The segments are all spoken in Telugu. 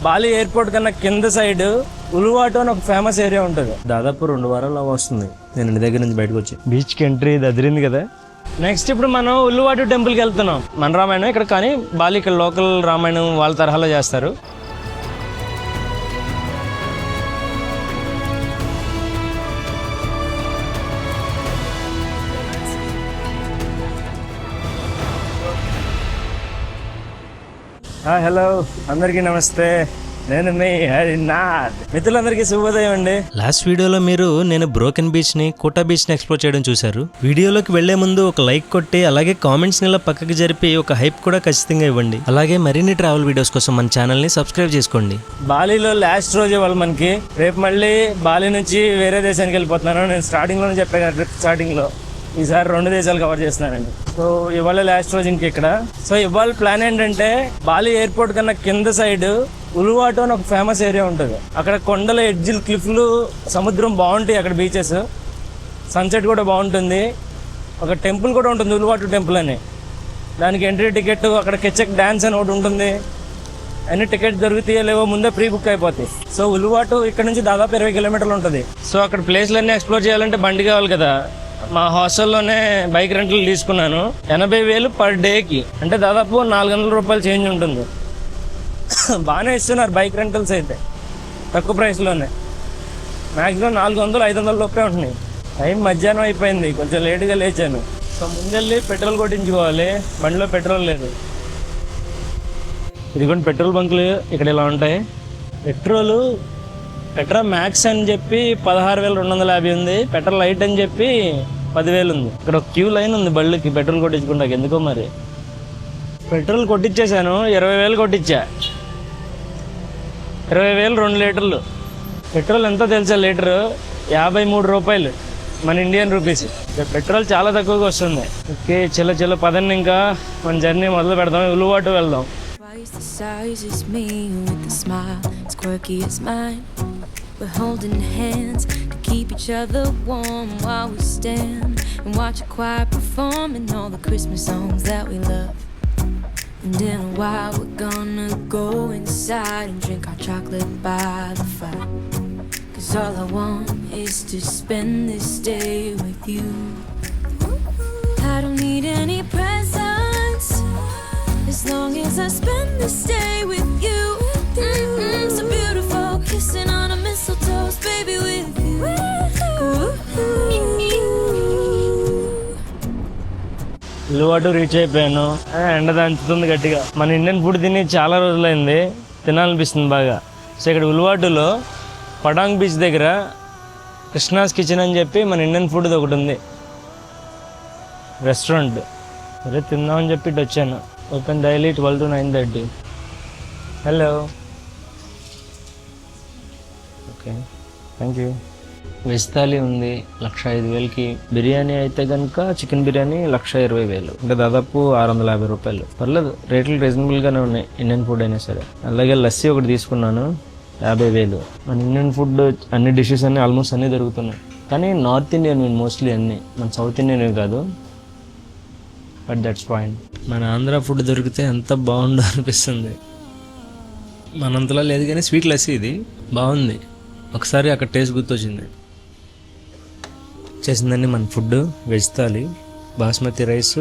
బాలి ఎయిర్పోర్ట్ కన్నా కింద సైడ్ ఉలువాటు అని ఒక ఫేమస్ ఏరియా ఉంటుంది. దాదాపు 2 వారాలు వస్తుంది నేను ఇంటి దగ్గర నుంచి బయటకు వచ్చి. బీచ్ కి ఎంట్రీ ఇది అదిరింది కదా. నెక్స్ట్ ఇప్పుడు మనం ఉలువాటు టెంపుల్ కి వెళ్తున్నాం. మన రామాయణం ఇక్కడ, కానీ బాలి ఇక్కడ లోకల్ రామాయణం వాళ్ళ తరహాలో చేస్తారు. హలో, అందరికీ నమస్తే. నేను మీ హరినాథ్. మిత్రులందరికీ శుభోదయం అండి. లాస్ట్ వీడియోలో మీరు నేను బ్రోకెన్ బీచ్ ని, కోటా బీచ్ ని ఎక్స్ప్లోర్ చేయడం చూశారు. వీడియోలోకి వెళ్లే ముందు ఒక లైక్ కొట్టి, అలాగే కామెంట్స్ ని ఇలా పక్కకి జరిపి ఒక హైప్ కూడా ఖచ్చితంగా ఇవ్వండి. అలాగే మరిన్ని ట్రావెల్ వీడియోస్ కోసం మన ఛానల్ ని సబ్స్క్రైబ్ చేసుకోండి. బాలీలో లాస్ట్ రోజు వాళ్ళు మనకి, రేపు మళ్ళీ బాలి నుంచి వేరే దేశానికి వెళ్ళిపోతున్నాను. నేను స్టార్టింగ్ లోనే చెప్పాను, ట్రిప్ స్టార్టింగ్ లో ఈసారి 2 దేశాలు కవర్ చేస్తున్నానండి. సో ఇవాళ లాస్ట్ రోజు ఇంకెక్కడ. సో ఇవాళ ప్లాన్ ఏంటంటే, బాలి ఎయిర్పోర్ట్ కన్నా కింద సైడ్ ఉలువాటు అని ఒక ఫేమస్ ఏరియా ఉంటుంది. అక్కడ కొండల ఎడ్జిల్, క్లిఫ్లు, సముద్రం బాగుంటాయి. అక్కడ బీచెస్, సన్సెట్ కూడా బాగుంటుంది. ఒక టెంపుల్ కూడా ఉంటుంది, ఉలువాటు టెంపుల్ అని. దానికి ఎంట్రీ టికెట్, అక్కడ కెచెక్ డ్యాన్స్ అని ఒకటి ఉంటుంది. అన్ని టికెట్ దొరుకుతాయో లేవో ముందే ప్రీ బుక్ అయిపోతాయి. సో ఉలువాటు ఇక్కడ నుంచి దాదాపు 20 కిలోమీటర్లు ఉంటుంది. సో అక్కడ ప్లేస్లన్నీ ఎక్స్ప్లోర్ చేయాలంటే బండి కావాలి కదా. మా హాస్టల్లోనే బైక్ రెంట్లు తీసుకున్నాను. 80,000 పర్ డేకి, అంటే దాదాపు 400 రూపాయలు చేంజ్ ఉంటుంది. బాగానే ఇస్తున్నారు బైక్ రెంటల్స్ అయితే, తక్కువ ప్రైస్లోనే. మ్యాక్సిమం 400-500 లోపే ఉంటున్నాయి. టైం మధ్యాహ్నం అయిపోయింది, కొంచెం లేటుగా లేచాను. సో ముందెళ్ళి పెట్రోల్ కొట్టించుకోవాలి, బండిలో పెట్రోల్ లేదు. ఇదిగోండి పెట్రోల్ బంకులు ఇక్కడ ఇలా ఉంటాయి. పెట్రా మ్యాక్స్ అని చెప్పి 16,250 ఉంది. పెట్రోల్ లైట్ అని చెప్పి 10,000 ఉంది. ఇక్కడ ఒక క్యూ లైన్ ఉంది బళ్ళకి పెట్రోల్ కొట్టించుకుంటాకి. ఎందుకో మరి పెట్రోల్ కొట్టించేసాను. 20,000 కొట్టించా. 20,000 2 లీటర్లు. పెట్రోల్ ఎంతో తెలుసా లీటరు? 53 రూపాయలు మన ఇండియన్ రూపీస్. పెట్రోల్ చాలా తక్కువగా వస్తుంది. ఓకే, చిల్ల పదండి, ఇంకా మన జర్నీ మొదలు పెడదాం. ఉలువాటు వెళ్దాం. Twice the size is me with a smile as quirky as mine. We're holding hands to keep each other warm while we stand and watch a choir performing all the Christmas songs that we love. And in a while we're gonna go inside and drink our chocolate by the fire. 'Cause all I want is to spend this day with you. I don't need any presents as long as I spend this day with you. So beautiful, kissing on a mistletoe, baby, with you. Uluwatu reach అయిపోయాను. ఎండ దంచుతుంది గట్టిగా. మన ఇండియన్ ఫుడ్ తిని చాలా రోజులైంది, తినాలనిపిస్తుంది బాగా. సో ఇక్కడ ఉలువాటులో పడాంగ్ బీచ్ దగ్గర కృష్ణాస్ కిచెన్ అని చెప్పి మన ఇండియన్ ఫుడ్ ఒకటి ఉంది, రెస్టారెంట్. అరే తిందామని చెప్పి ఇటు వచ్చాను. Open daily 12 to 9:30. Hello, okay, thank you. Veg thali ఉంది 1,05,000కి. బిర్యానీ అయితే కనుక చికెన్ బిర్యానీ 1,20,000, అంటే దాదాపు 650 రూపాయలు. పర్లేదు, రేట్లు రీజనబుల్గానే ఉన్నాయి ఇండియన్ ఫుడ్ అయినా సరే. అలాగే లస్సీ ఒకటి తీసుకున్నాను 50,000. మన ఇండియన్ ఫుడ్ అన్ని డిషెస్ అన్నీ ఆల్మోస్ట్ అన్నీ దొరుకుతున్నాయి, కానీ నార్త్ ఇండియన్ మోస్ట్లీ అన్నీ, మన సౌత్ ఇండియన్ కాదు. But that's point. మన ఆంధ్ర ఫుడ్ దొరికితే ఎంత బాగుండో అనిపిస్తుంది. మనంతలా లేదు కానీ స్వీట్ లస్సీ ఇది బాగుంది. ఒకసారి అక్కడ టేస్ట్ గుర్తొచ్చింది. చేసిందండి మన food. Veg thali, basmati rice,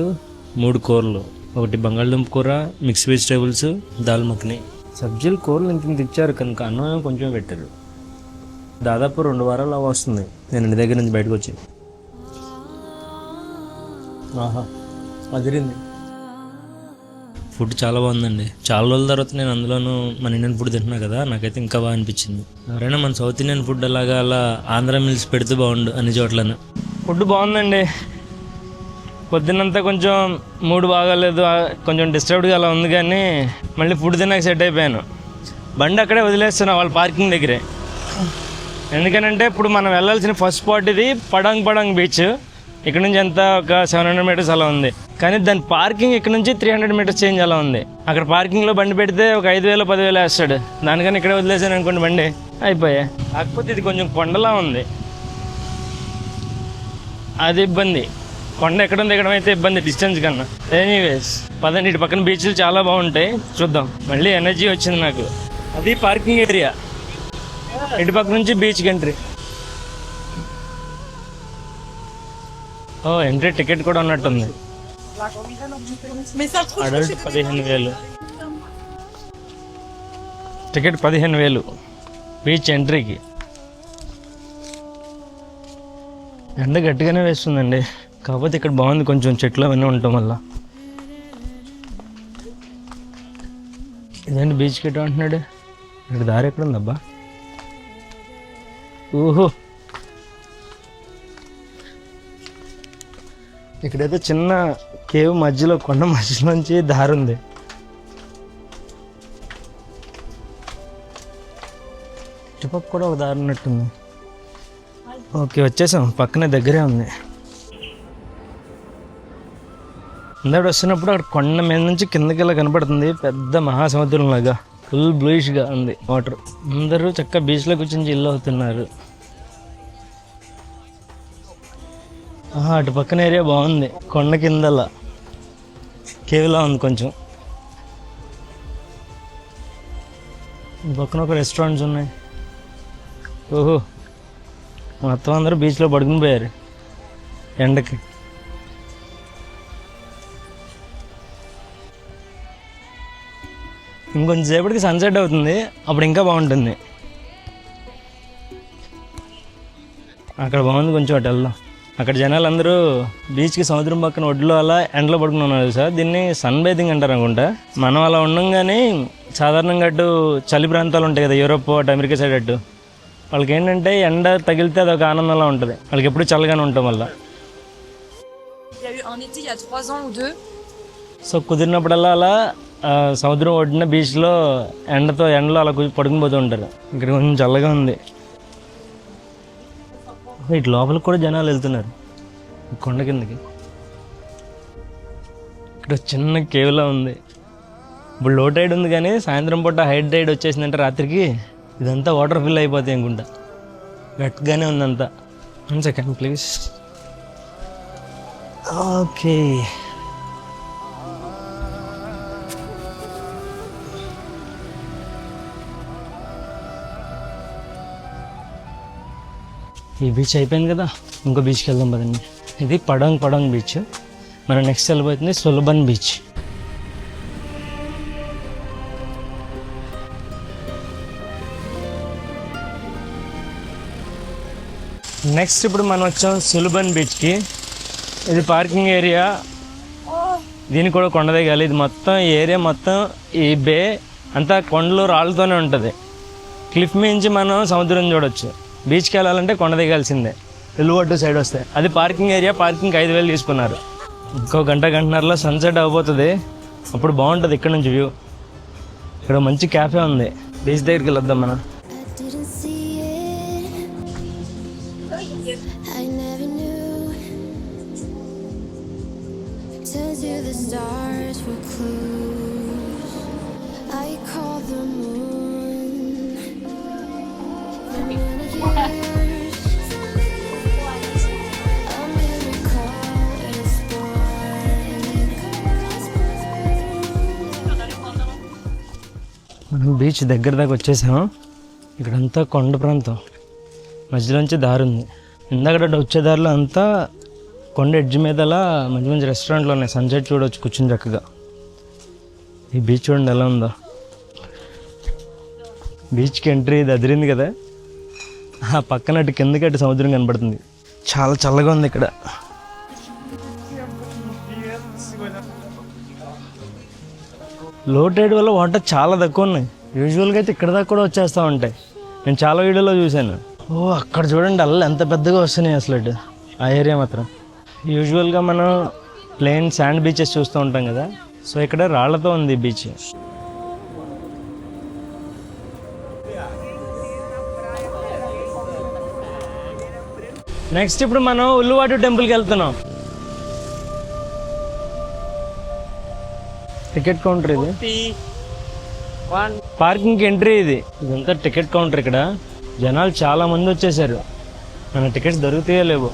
3 కూరలు, ఒకటి బంగాళదుంప కూర, మిక్స్ వెజిటేబుల్స్, దాల్ మఖని. సబ్జీలు కూరలు ఇంత ఇచ్చారు కనుక అన్నం కొంచెం పెట్టారు. దాదాపు 2 వారాలు వస్తుంది నేను ఇంటి దగ్గర నుంచి బయటకు వచ్చి. ఆహా, అదిరింది. ఫుడ్ చాలా బాగుందండి. చాలా రోజుల తర్వాత నేను అందులోనూ మన ఇండియన్ ఫుడ్ తింటున్నా కదా, నాకైతే ఇంకా బాగా అనిపించింది. ఎవరైనా మన సౌత్ ఇండియన్ ఫుడ్ అలాగా అలా ఆంధ్ర మిల్స్ పెడితే బాగుండు అన్ని చోట్లను. ఫుడ్ బాగుందండి. పొద్దున్నంతా కొంచెం మూడ్ బాగాలేదు, కొంచెం డిస్టర్బ్డ్గా అలా ఉంది, కానీ మళ్ళీ ఫుడ్ తిన్నాక సెట్ అయిపోయాను. బండి అక్కడే వదిలేస్తున్నా వాళ్ళ పార్కింగ్ దగ్గరే. ఎందుకనంటే ఇప్పుడు మనం వెళ్ళాల్సిన ఫస్ట్ స్పాట్ ఇది పడాంగ్ బీచ్. ఇక్కడ నుంచి ఎంత ఒక 700 మీటర్స్ అలా ఉంది, కానీ దాని పార్కింగ్ ఇక్కడ నుంచి 300 మీటర్స్ చేంజ్ అలా ఉంది. అక్కడ పార్కింగ్లో బండి పెడితే ఒక 5,000 10,000 వేస్తాడు. దానికని ఇక్కడే వదిలేసాను అనుకోండి బండి, అయిపోయా. కాకపోతే ఇది కొంచెం కొండలా ఉంది, అది ఇబ్బంది. కొండ ఎక్కడ దిగడం అయితే ఇబ్బంది డిస్టెన్స్ కన్నా. ఎనీవేస్ పదండి, ఇటు పక్కన బీచ్లు చాలా బాగుంటాయి, చూద్దాం. మళ్ళీ ఎనర్జీ వచ్చింది నాకు. అది పార్కింగ్ ఏరియా, ఇటు పక్క నుంచి బీచ్కి ఎంట్రీ. ఓ ఎంట్రీ టికెట్ కూడా ఉన్నట్టుంది. అడల్ట్ 15,000, టికెట్ 15,000 బీచ్ ఎంట్రీకి. ఎండ గట్టిగానే వేస్తుందండి, కాకపోతే ఇక్కడ బాగుంది, కొంచెం చెట్లు అవన్నీ ఉండటం వల్ల. ఇదేంటి బీచ్కి ఎటు అంటున్నాడు, ఇక్కడ దారి ఎక్కడ ఉందబ్బా? ఓహో, ఇక్కడైతే చిన్న కేవ్ మధ్యలో, కొండ మధ్యలోంచి దారి ఉంది. ఇటుపక్క కూడా ఒక దారి ఉన్నట్టుంది. ఓకే, వచ్చేసాం, పక్కనే దగ్గరే ఉంది. ఇందాక వస్తున్నప్పుడు అక్కడ కొండ మీద నుంచి కిందకి ఇలా కనపడుతుంది, పెద్ద మహాసముద్రం లాగా, ఫుల్ బ్లూయిష్గా ఉంది వాటర్. అందరూ చక్కగా బీచ్లో కూర్చొని చిల్ అవుతున్నారు. అటు పక్కన ఏరియా బాగుంది, కొండ కిందలా కేవ్లా ఉంది కొంచెం. పక్కన ఒక రెస్టారెంట్స్ ఉన్నాయి. ఓహో, మొత్తం అందరూ బీచ్లో పడుకుని పోయారు ఎండకి. ఇంకొంచెం సేపటికి సన్సెట్ అవుతుంది, అప్పుడు ఇంకా బాగుంటుంది. అక్కడ బాగుంది, కొంచెం అటు వెళ్దాం. అక్కడ జనాలు అందరూ బీచ్కి సముద్రం పక్కన ఒడ్లో అలా ఎండలో పడుకుని ఉన్నారు సార్. దీన్ని సన్ బేదింగ్ అంటారు అనుకుంటా. మనం అలా ఉండం, కానీ సాధారణంగా అటు చలి ప్రాంతాలు ఉంటాయి కదా, యూరోప్ అటు అమెరికా సైడ్ అటు, వాళ్ళకి ఏంటంటే ఎండ తగిలితే అదొక ఆనందంలా ఉంటుంది, వాళ్ళకి ఎప్పుడు చల్లగానే ఉండటం వల్ల. సో కుదిరినప్పుడల్లా అలా సముద్రం ఒడ్డున బీచ్లో ఎండలో అలా పడుకుని పోతూ ఉంటారు. ఇక్కడ కొంచెం చల్లగా ఉంది. ఇటు లోపలికి కూడా జనాలు వెళ్తున్నారు కొండ కిందకి. ఇక్కడ చిన్న కేవ్లా ఉంది. ఇప్పుడు లో టైడ్ ఉంది, కానీ సాయంత్రం పూట హై టైడ్ వచ్చేసిందంటే రాత్రికి ఇదంతా వాటర్ ఫిల్ అయిపోతాయి అనుకుంటా. గట్టిగానే ఉందంతా. 1 సెకండ్ ప్లీజ్. ఓకే, ఈ బీచ్ అయిపోయింది కదా, ఇంకో బీచ్కి వెళ్దాం పదండి. ఇది పడంగ్ బీచ్. మనం నెక్స్ట్ వెళ్ళబోతుంది సులభన్ బీచ్. నెక్స్ట్ ఇప్పుడు మనం వచ్చాం సులభన్ బీచ్కి. ఇది పార్కింగ్ ఏరియా, దీనికి కూడా కొండ దిగాలి. ఇది మొత్తం ఏరియా మొత్తం ఈ బే అంతా కొండలు రాళ్ళతోనే ఉంటుంది. క్లిఫ్ మించి మనం సముద్రం చూడొచ్చు. బీచ్కి వెళ్ళాలంటే కొండ దిగాల్సిందే, వెలువడ్డు సైడ్ వస్తే. అది పార్కింగ్ ఏరియా, పార్కింగ్ 5,000 తీసుకున్నారు. ఇంకో గంటన్నరలో సన్సెట్ అయిపోతుంది, అప్పుడు బాగుంటుంది ఇక్కడ నుంచి వ్యూ. ఇక్కడ మంచి క్యాఫే ఉంది, బీచ్ దగ్గరికి వెళ్ళొద్దాం మనం. మనం బీచ్ దగ్గర దాకా వచ్చేసాము. ఇక్కడంతా కొండ ప్రాంతం, మధ్యలోంచి దారి ఉంది. ఇందాక వచ్చే దారిలో అంతా కొండ ఎడ్జ్ మీద అలా మంచి మంచి రెస్టారెంట్లు ఉన్నాయి, సన్సెట్ చూడవచ్చు కూర్చుని చక్కగా. ఈ బీచ్ చూడండి ఎలా ఉందో. బీచ్కి ఎంట్రీ ఇది అదిరింది కదా, ఆ పక్కన అటు కిందకి అటు సముద్రం కనబడుతుంది. చాలా చల్లగా ఉంది ఇక్కడ. లో టైడ్ వల్ల వాటర్ చాలా తక్కువ ఉన్నాయి. యూజువల్గా అయితే ఇక్కడ దాకా కూడా వచ్చేస్తూ ఉంటాయి, నేను చాలా వీడియోలో చూశాను. ఓ అక్కడ చూడండి అల్ల ఎంత పెద్దగా వస్తున్నాయి అసలు ఆ ఏరియా మాత్రం. యూజువల్గా మనం ప్లెయిన్ శాండ్ బీచెస్ చూస్తూ ఉంటాం కదా, సో ఇక్కడ రాళ్లతో ఉంది బీచ్. నెక్స్ట్ ఇప్పుడు మనం ఉల్లువాటు టెంపుల్కి వెళ్తున్నాం. టికెట్ కౌంటర్ ఇది, పార్కింగ్కి ఎంట్రీ ఇది. ఇదంతా టికెట్ కౌంటర్. ఇక్కడ జనాలు చాలా మంది వచ్చేసారు, మన టికెట్స్ దొరుకుతాయో లేవు.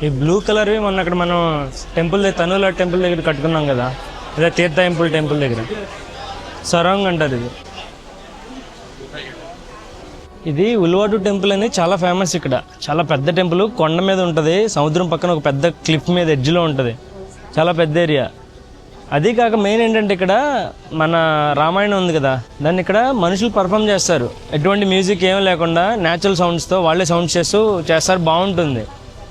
ఈ బ్లూ కలర్వి మొన్న అక్కడ మనం టెంపుల్ తనుల టెంపుల్ దగ్గర కట్టుకున్నాం కదా, అదే తీర్థ టెంపుల్ దగ్గర సరాంగ్ అంటారు ఇది. ఇది ఉల్వాటు టెంపుల్ అని చాలా ఫేమస్ ఇక్కడ. చాలా పెద్ద టెంపుల్, కొండ మీద ఉంటుంది, సముద్రం పక్కన ఒక పెద్ద క్లిఫ్ మీద ఎడ్జ్లో ఉంటుంది. చాలా పెద్ద ఏరియా. అది కాక మెయిన్ ఏంటంటే ఇక్కడ మన రామాయణం ఉంది కదా, దాన్ని ఇక్కడ మనుషులు పర్ఫామ్ చేస్తారు. ఎటువంటి మ్యూజిక్ ఏం లేకుండా న్యాచురల్ సౌండ్స్తో వాళ్ళే సౌండ్స్ చేస్తారు. బాగుంటుంది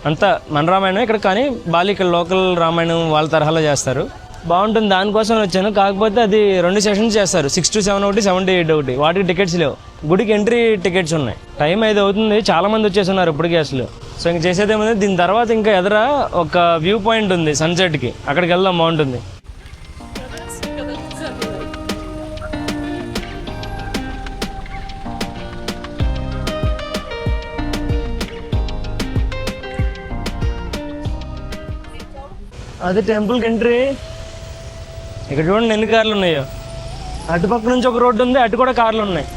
అంతా మన రామాయణం ఇక్కడ, కానీ బాలి ఇక్కడ లోకల్ రామాయణం వాళ్ళ తరహాలో చేస్తారు. బాగుంటుంది, దానికోసం వచ్చాను. కాకపోతే అది 2 సెషన్స్ చేస్తారు, 6 to 7 ఒకటి, 7 to 8 ఒకటి. వాటికి టికెట్స్ లేవు. గుడికి ఎంట్రీ టికెట్స్ ఉన్నాయి. టైం 5 అవుతుంది, చాలా మంది వచ్చేస్తున్నారు ఇప్పటికే అసలు. సో ఇంక చేసేదేముంది, దీని తర్వాత ఇంకా ఎదుర ఒక వ్యూ పాయింట్ ఉంది సన్సెట్కి, అక్కడికి వెళ్దాం, బాగుంటుంది. అది టెంపుల్కి ఎంట్రీ. ఇక్కడ చూడండి ఎన్ని కార్లు ఉన్నాయో. అటుపక్క నుంచి ఒక రోడ్డు ఉంది, అటు కూడా కార్లు ఉన్నాయి.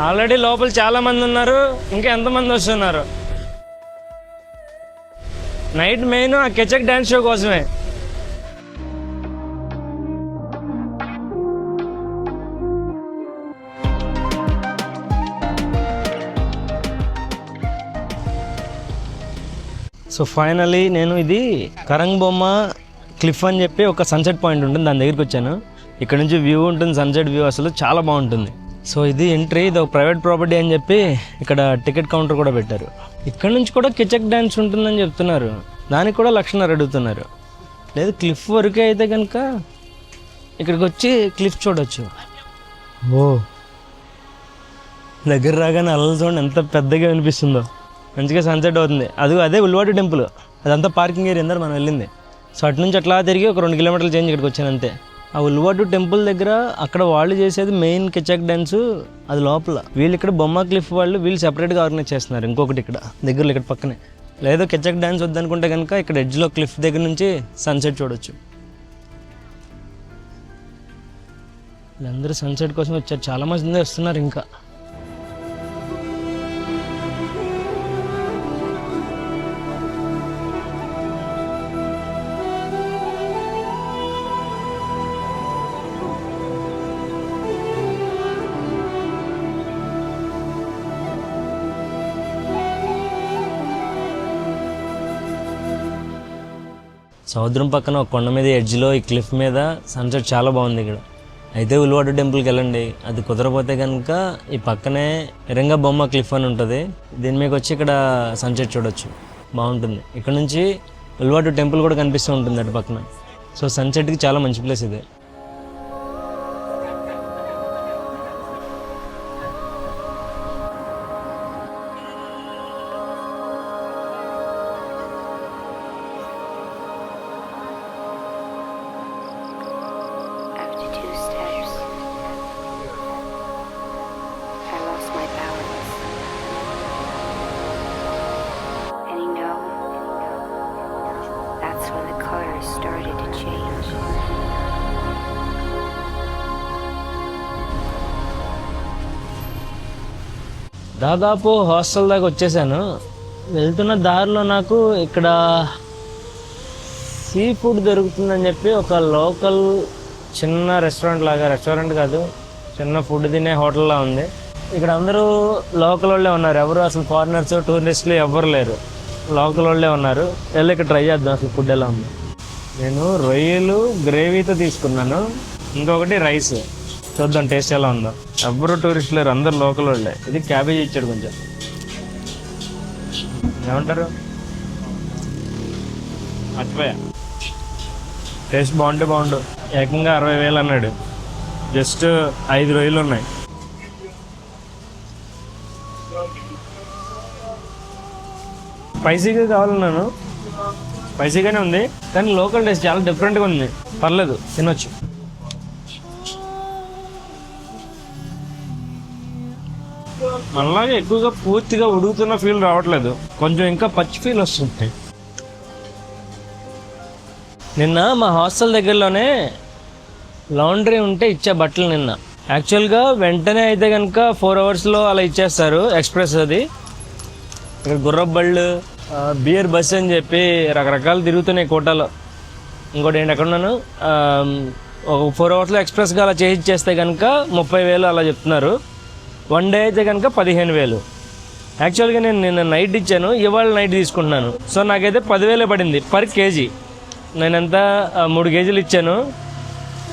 ఆల్రెడీ లోపల చాలా మంది ఉన్నారు, ఇంకా ఎంతమంది వస్తున్నారు. నైట్ మెయిన్ ఆ కెచక్ డ్యాన్స్ షో కోసమే. సో ఫైనలీ నేను ఇది కరంగ్ బొమ్మ క్లిఫ్ అని చెప్పి ఒక సన్సెట్ పాయింట్ ఉంటుంది, దాని దగ్గరికి వచ్చాను. ఇక్కడ నుంచి వ్యూ ఉంటుంది, సన్సెట్ వ్యూ అసలు చాలా బాగుంటుంది. సో ఇది ఎంట్రీ, ఇది ఒక ప్రైవేట్ ప్రాపర్టీ అని చెప్పి ఇక్కడ టికెట్ కౌంటర్ కూడా పెట్టారు. ఇక్కడ నుంచి కూడా కిచక్ డ్యాన్స్ ఉంటుందని చెప్తున్నారు, దానికి కూడా 1,00,000 అడుగుతున్నారు. లేదు క్లిఫ్ వరకే అయితే కనుక ఇక్కడికి వచ్చి క్లిఫ్ చూడొచ్చు. ఓ దగ్గర రాగానే అల్లల సౌండ్ ఎంత పెద్దగా వినిపిస్తుందో. మంచిగా సన్సెట్ అవుతుంది. అదే ఉల్వాటు టెంపుల్, అదంతా పార్కింగ్ ఏరియా అందరూ మనం వెళ్ళింది. సో అటు నుంచి అట్లా తిరిగి ఒక 2 కిలోమీటర్లు చేంజ్ ఇక్కడికి వచ్చాను అంతే. ఆ ఉల్వాటు టెంపుల్ దగ్గర అక్కడ వాళ్ళు చేసేది మెయిన్ కిచక్ డ్యాన్స్, అది లోపల. వీళ్ళు ఇక్కడ బొమ్మ క్లిఫ్ వీళ్ళు సెపరేట్గా ఆర్గనైజ్ చేస్తున్నారు. ఇంకొకటి ఇక్కడ దగ్గరలో, ఇక్కడ పక్కనే. లేదో కిచక్ డ్యాన్స్ వద్దనుకుంటే కనుక ఇక్కడ ఎడ్జ్లో క్లిఫ్ దగ్గర నుంచి సన్సెట్ చూడొచ్చు. వీళ్ళందరూ సన్సెట్ కోసం వచ్చారు, చాలా మంది వస్తున్నారు ఇంకా. సముద్రం పక్కన ఒక కొండ మీద ఎడ్జ్లో ఈ క్లిఫ్ మీద సన్సెట్ చాలా బాగుంది ఇక్కడ. అయితే ఉల్వాటు టెంపుల్కి వెళ్ళండి, అది కుదరపోతే కనుక ఈ పక్కనే ఎరంగా బొమ్మ క్లిఫ్ అని ఉంటుంది, దీని మీకు వచ్చి ఇక్కడ సన్సెట్ చూడొచ్చు, బాగుంటుంది. ఇక్కడ నుంచి ఉల్వాటు టెంపుల్ కూడా కనిపిస్తూ ఉంటుంది అటు పక్కన. సో సన్సెట్కి చాలా మంచి ప్లేస్ ఇది. దాదాపు హాస్టల్ దాకా వచ్చేసాను. వెళ్తున్న దారిలో నాకు ఇక్కడ సీ ఫుడ్ దొరుకుతుందని చెప్పి ఒక లోకల్ చిన్న రెస్టారెంట్ లాగా, రెస్టారెంట్ కాదు చిన్న ఫుడ్ తినే హోటల్లా ఉంది. ఇక్కడ అందరూ లోకల్ వాళ్ళే ఉన్నారు, ఎవరు అసలు ఫారినర్స్ టూరిస్టులు ఎవ్వరు లేరు, లోకల్ వాళ్ళే ఉన్నారు. వెళ్ళి ఇక్కడ ట్రై చేద్దాం అసలు ఫుడ్ ఎలా ఉంది. నేను రొయ్యలు గ్రేవీతో తీసుకున్నాను, ఇంకొకటి రైస్. చూద్దాం టేస్ట్ ఎలా ఉందో. ఎవ్వరు టూరిస్ట్ లేరు, అందరు లోకల్ వాళ్ళే. ఇది క్యాబేజీ ఇచ్చాడు కొంచెం. ఏమంటారు, మర్చిపోయా. టేస్ట్ బాగుంటే బాగుండు. ఏకంగా 60,000 అన్నాడు. జస్ట్ 5 రొయ్యలు ఉన్నాయి. స్పైసీగా కావాలన్నాను, స్పైసీగానే ఉంది, కానీ లోకల్ టేస్ట్ చాలా డిఫరెంట్గా ఉంది. పర్లేదు, తినొచ్చు. మనలాగే ఎక్కువగా పూర్తిగా ఉడుకుతున్న ఫీల్ రావట్లేదు, కొంచెం ఇంకా పచ్చి ఫీల్ వస్తుంది. నిన్న మా హాస్టల్ దగ్గరలోనే లాండ్రీ ఉంటే ఇచ్చే బట్టలు నిన్న. యాక్చువల్గా వెంటనే అయితే కనుక 4 అవర్స్లో అలా ఇచ్చేస్తారు, ఎక్స్ప్రెస్ అది. ఇక్కడ గుర్రబళ్ళు, బియర్ బస్ అని చెప్పి రకరకాలు తిరుగుతున్నాయి కోటాలో. ఇంకోటి ఏంటి ఎక్కడున్నాను, ఒక 4 అవర్స్లో ఎక్స్ప్రెస్గా అలా చేసి ఇచ్చేస్తే కనుక 30,000 అలా చెప్తున్నారు. 1 డే అయితే కనుక 15,000. యాక్చువల్గా నేను నిన్న నైట్ ఇచ్చాను, ఇవాళ నైట్ తీసుకుంటున్నాను. సో నాకైతే 10,000 పడింది పర్ కేజీ. నేనంతా 3 కేజీలు ఇచ్చాను.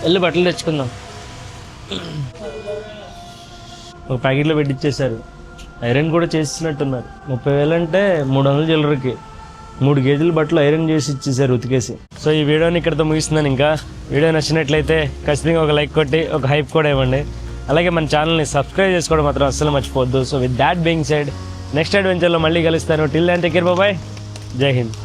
వెళ్ళి బట్టలు తెచ్చుకుందాం. ఒక ప్యాకెట్లో పెట్టిచ్చేసారు. ఐరన్ కూడా చేసినట్టున్నారు. 30,000 అంటే 300 చిల్లరకి 3 కేజీల బట్టలు ఐరన్ చేసి ఇచ్చేసారు ఉతికేసి. సో ఈ వీడియోని ఇక్కడితో ముగిస్తున్నాను. ఇంకా వీడియో నచ్చినట్లయితే ఖచ్చితంగా ఒక లైక్ కొట్టి ఒక హైప్ కూడా ఇవ్వండి. అలాగే మన ఛానల్ని సబ్స్క్రైబ్ చేసుకోవడం మాత్రం అస్సలు మర్చిపోవద్దు. So with that being said, next అడ్వెంచర్లో మళ్ళీ కలుస్తాను. Till then take care, bye, Jai Hind.